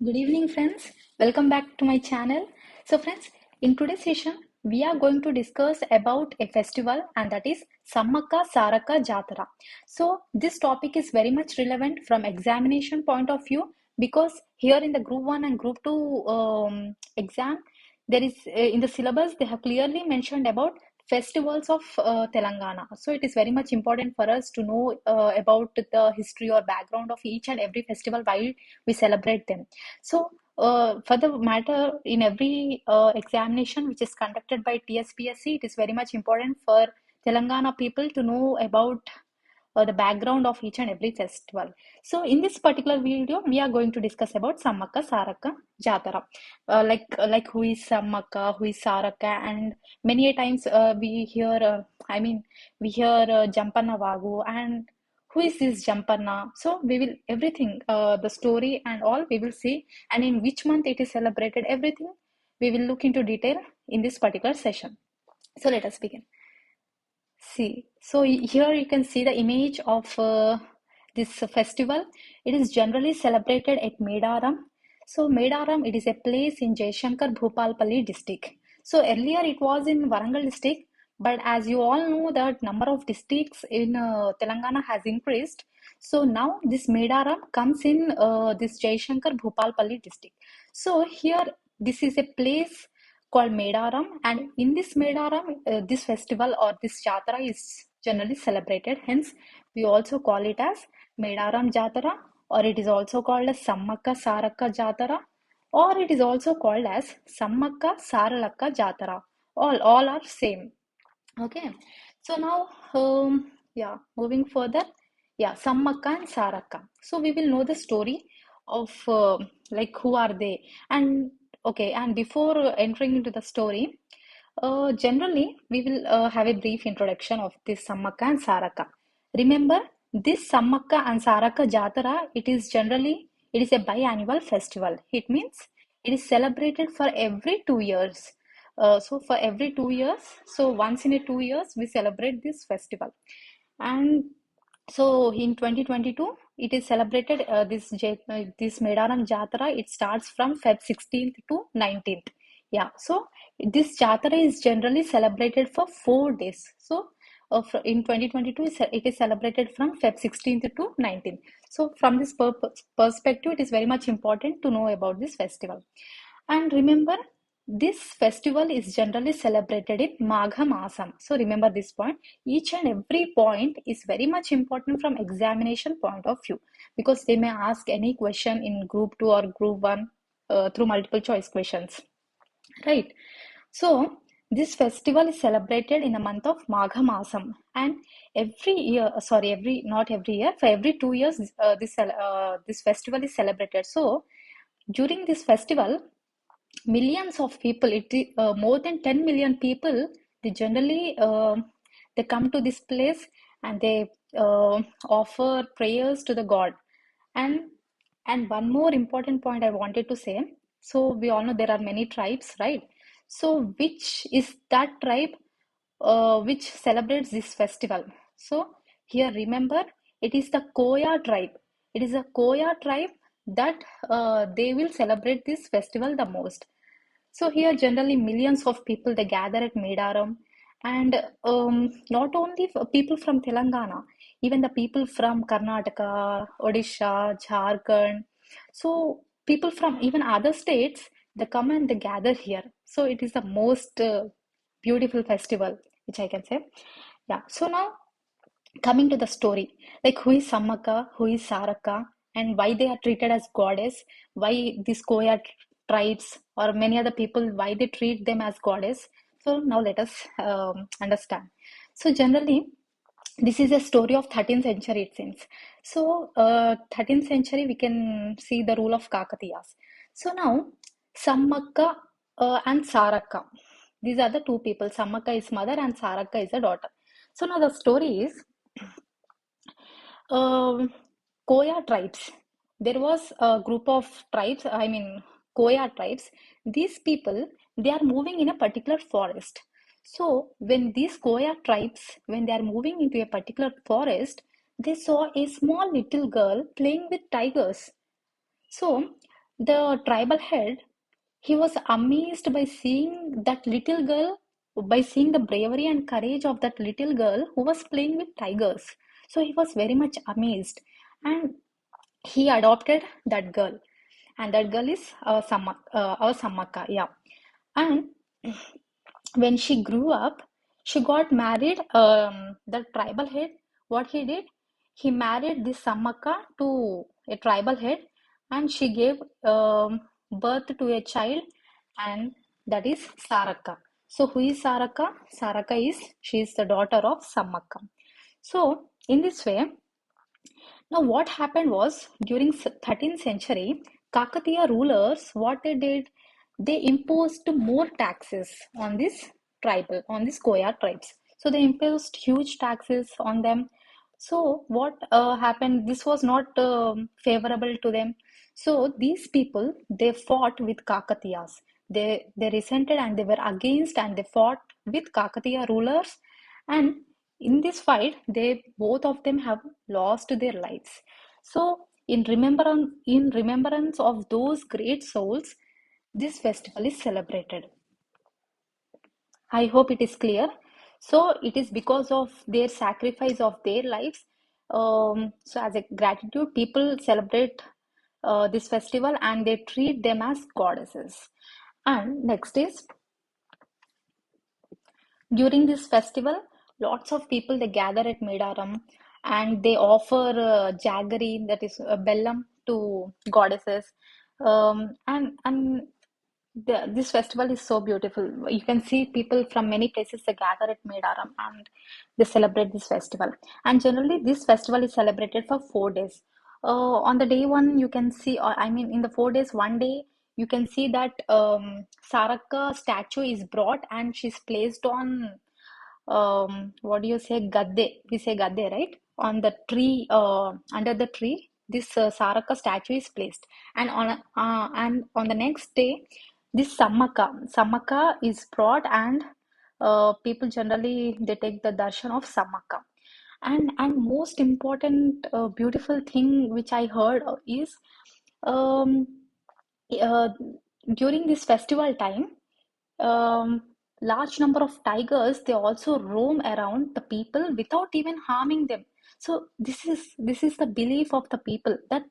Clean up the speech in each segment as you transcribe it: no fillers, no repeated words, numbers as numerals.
Good evening, friends. Welcome back to my channel. So, friends, in today's session, we are going to discuss about a festival, and that is Samakka Sarakka Jatara. So, this topic is very much relevant from examination point of view because here in the Group 1 and Group 2 exam, there is in the syllabus they have clearly mentioned about festivals of Telangana. So, it is very much important for us to know about the history or background of each and every festival while we celebrate them. So, for the matter, in every examination which is conducted by TSPSC, it is very much important for Telangana people to know about the background of each and every festival. So, in this particular video, we are going to discuss about Samakka Sarakka Jatara. Like who is Samakka, who is Sarakka, and many a times we hear, we hear Jampanna Vagu and who is this Jampanna? So we will everything, the story and all we will see, and in which month it is celebrated, everything we will look into detail in this particular session. So let us begin. See, so here you can see the image of this festival. It is generally celebrated at Medaram. So Medaram, it is a place in Jaishankar Bhupalpalli district. So earlier it was in Warangal district, but as you all know that number of districts in Telangana has increased. So now this Medaram comes in this Jaishankar Bhupalpalli district. So here this is a place called Medaram, and in this Medaram, this festival or this Jatara is generally celebrated. Hence, we also call it as Medaram Jatara, or it is also called as Samakka Sarakka Jatara, or it is also called as Samakka Saralakka Jatara. All are same. Okay, so now, yeah, moving further, yeah, Samakka and Sarakka. So we will know the story of like who are they, and okay, and before entering into the story, generally we will have a brief introduction of this Samakka and Sarakka. Remember, this Samakka and Sarakka Jatara, it is a biannual festival. It means it is celebrated for every 2 years. So for every 2 years, so once in a 2 years, we celebrate this festival. And so in 2022, it is celebrated this Medaram Jatara. It starts from Feb 16th to 19th. Yeah, so this Jatara is generally celebrated for 4 days. So in 2022, it is celebrated from Feb 16th to 19th. So from this perspective, it is very much important to know about this festival. And remember, this festival is generally celebrated in Magha Masam. So remember this point. Each and every point is very much important from examination point of view because they may ask any question in group 2 or group 1 through multiple choice questions. Right. So this festival is celebrated in the month of Magha Masam, and every year, sorry, every not every year, for every 2 years, this festival is celebrated. So during this festival, millions of people, more than 10 million people, they generally they come to this place and they offer prayers to the God. And one more important point I wanted to say. So we all know there are many tribes, right? So which is that tribe which celebrates this festival? So here remember, it is the Koya tribe. It is a Koya tribe that they will celebrate this festival the most. So here generally millions of people they gather at Medaram, and not only people from Telangana, even the people from Karnataka, Odisha, Jharkhand. So people from even other states they come and they gather here. So it is the most beautiful festival which I can say. Yeah. So now coming to the story, like who is Samakka, who is Sarakka, and why they are treated as goddess, why these Koya tribes or many other people, why they treat them as goddess. So now let us understand. So generally, this is a story of 13th century, it seems. So 13th century, we can see the rule of Kakatiyas. So now, Samakka and Sarakka. These are the two people. Samakka is mother and Sarakka is a daughter. So now the story is um, Koya tribes. There was a group of tribes, I mean, Koya tribes. These people, they are moving in a particular forest. So, when these Koya tribes, when they are moving into a particular forest, they saw a small little girl playing with tigers. So, the tribal head, he was amazed by seeing that little girl, by seeing the bravery and courage of that little girl who was playing with tigers. So he was very much amazed, and he adopted that girl, and that girl is our Samakka, yeah. And when she grew up, she got married. The tribal head, what he did, he married this Samakka to a tribal head, and she gave birth to a child, and that is Sarakka. So, who is Sarakka? Sarakka is she is the daughter of Samakka. So, in this way, now, what happened was during 13th century, Kakatiya rulers, what they did, they imposed more taxes on on these Koya tribes. So they imposed huge taxes on them. So what happened? This was not favorable to them. So these people they fought with Kakatiyas. They resented and they were against and they fought with Kakatiya rulers, and in this fight they both of them have lost their lives. So in remembrance of those great souls, this festival is celebrated. I hope it is clear. So it is because of their sacrifice of their lives. So as a gratitude, people celebrate this festival and they treat them as goddesses. And next is during this festival, lots of people they gather at Medaram and they offer jaggery, that is bellam, to goddesses. And this festival is so beautiful. You can see people from many places they gather at Medaram and they celebrate this festival. And generally, this festival is celebrated for 4 days. On the day one, you can see, or I mean, in the 4 days, one day you can see that Sarakka statue is brought and she's placed on what do you say, gadde? We say gadde, right? On the tree, under the tree, this Saraka statue is placed, and on the next day, this Samakka is brought, and people generally they take the darshan of Samakka. And most important, beautiful thing which I heard is um, uh, during this festival time, um, large number of tigers they also roam around the people without even harming them. So this is the belief of the people that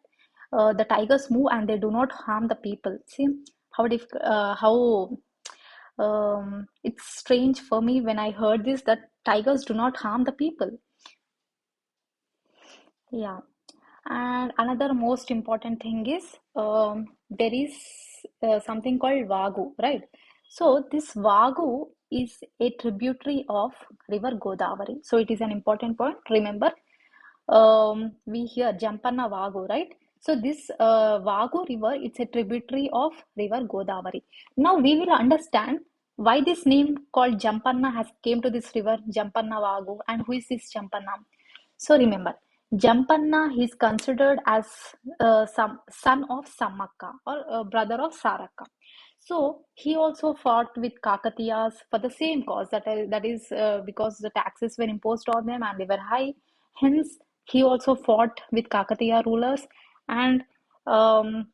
the tigers move and they do not harm the people. See how it's strange for me when I heard this that tigers do not harm the people. Yeah. And another most important thing is there is something called Vagu, right? So this Vagu is a tributary of River Godavari. So it is an important point. Remember, we hear Jampanna Vagu, right? So this Vagu river, it's a tributary of River Godavari. Now we will understand why this name called Jampanna has came to this river, Jampanna Vagu, and who is this Jampanna? So remember, Jampanna is considered as some son of Samakka or brother of Sarakka. So he also fought with Kakatiyas for the same cause, that is because the taxes were imposed on them and they were high. Hence, he also fought with Kakatiya rulers, and um,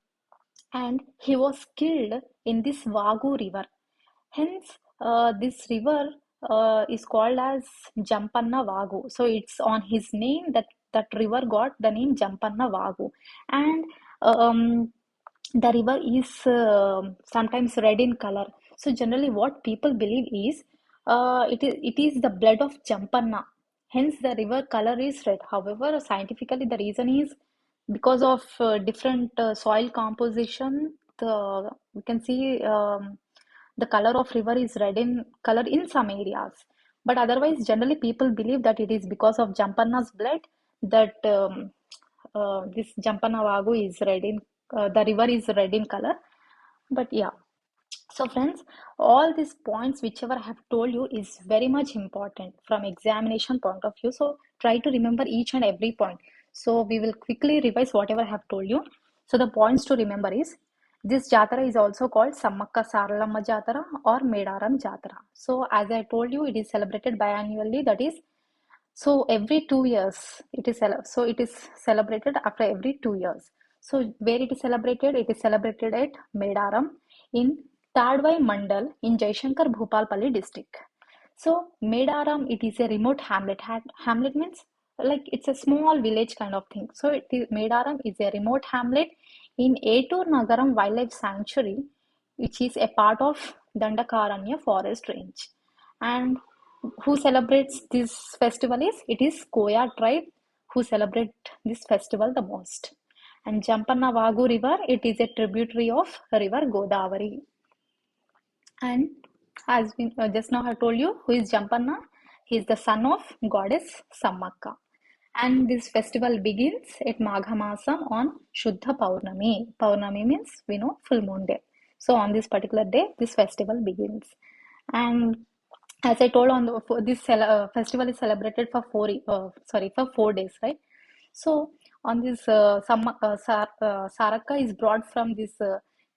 and he was killed in this Vagu river. Hence, this river is called as Jampanna Vagu. So it's on his name that that river got the name Jampanna Vagu. And um, the river is sometimes red in color. So generally, what people believe is it is the blood of Jampanna. Hence, the river color is red. However, scientifically, the reason is because of different soil composition. The we can see the color of river is red in color in some areas. But otherwise, generally, people believe that it is because of Jampanna's blood that this Jampanavagu is red in the river is red in color. But yeah, so friends, all these points whichever I have told you is very much important from examination point of view. So try to remember each and every point. So we will quickly revise whatever I have told you. So the points to remember is this Jatara is also called Samakka Saralamma Jatara or Medaram Jatara. So as I told you, it is celebrated biannually. That is so every 2 years it is so it is celebrated after every 2 years. So where it is celebrated? It is celebrated at Medaram in Tadwai Mandal in Jaishankar Bhupalpalli district. So Medaram, it is a remote hamlet. Hamlet means like it's a small village kind of thing. So Medaram is a remote hamlet in Etur Nagaram Wildlife Sanctuary, which is a part of Dandakaranya forest range. And who celebrates this festival is it is Koya tribe who celebrate this festival the most. And Jampanna Vagu river, it is a tributary of river Godavari. And as we just now I told you, who is Jampanna? He is the son of goddess Samakka. And this festival begins at Magha Masam on Shuddha Paurnami. Paurnami means we know full moon day. So on this particular day, this festival begins. And as I told on this festival is celebrated for for 4 days, right? So on this Sarakka is brought from this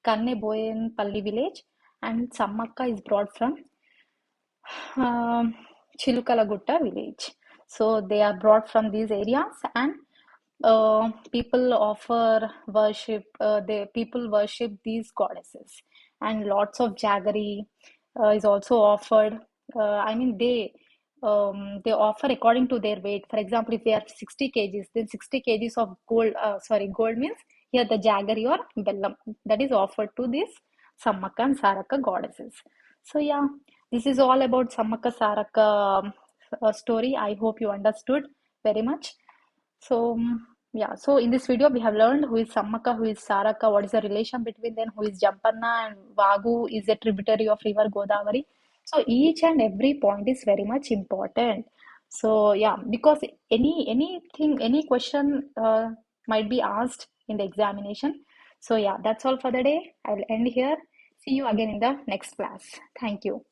Kanne Boyen Palli village, and Samakka is brought from um, Chilukalagutta village. So they are brought from these areas, and people offer worship. The people worship these goddesses, and lots of jaggery is also offered. I mean, they offer according to their weight. For example, if they are 60 kgs, then 60 kgs of gold. Gold means here the jaggery or bellam that is offered to these Samakka and Saraka goddesses. So yeah, this is all about Samakka Saraka story. I hope you understood very much. So yeah, so in this video we have learned who is Samakka, who is Saraka, what is the relation between them, who is Jampanna, and Vagu is a tributary of river Godavari. So each and every point is very much important. So yeah, because any question might be asked in the examination. So yeah, that's all for the day. I'll end here. See you again in the next class. Thank you.